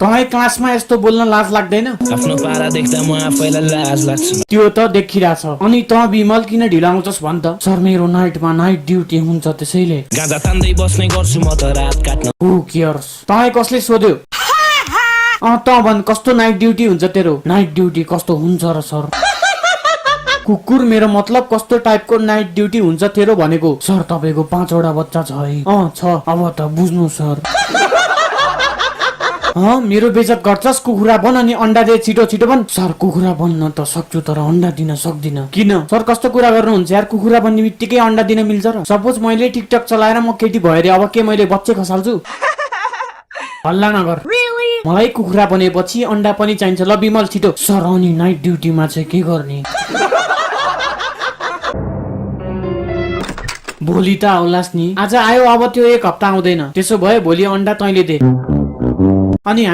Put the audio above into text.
तपाईँ क्लासमा यस्तो बोल्न लाज लाग्दैन? आफ्नो पारा देख्दा म आफैलाई लाज लाग्छ। त्यो त देखिरहेछ। अनि त विमल किन ढिला आउँछस् भन् त? सर मेरो नाइटमा नाइट ड्युटी हुन्छ त्यसैले। गाँजा तान्दै बस्ने गर्छु म त रात काट्न। हु केयर्स? तपाईँ कसले सोध्यो? त भन् कस्तो नाइट ड्युटी हुन्छ तेरो? नाइट ड्युटी कस्तो हुन्छ र सर? कुकुर मेरो मतलब कस्तो टाइपको नाइट ड्युटी हुन्छ तेरो भनेको? सर तपाईको 5 वटा बच्चा छ है? छ। अब त बुझ्नु सर। मेरो बेइज्जत गर्छस्? कुखुरा बन अनि अन्डा दे, छिटो छिटो बन। सर कुखुरा बन्न त सक्छु तर अन्डा दिन सक्दिन। किन? सर कस्तो कुरा गर्नुहुन्छ यार? कुखुरा बन्ने बित्तिकै अन्डा दिन मिल्छ र? सपोज मैले टिकटक चलाएर म केटी भयो रे, अब के मैले बच्चे खसाल्छु? हल्ला नगर। मलाई कुखुरा बनेपछि अन्डा पनि चाहिन्छ। ल विमल छिटो। सर अनि नाइट ड्युटीमा चाहिँ के गर्ने? भोलि त आउलास् नि। आज आयो अब त्यो 1 हप्ता आउँदैन। त्यसो भए भोलि अन्डा तैँले दे। अनि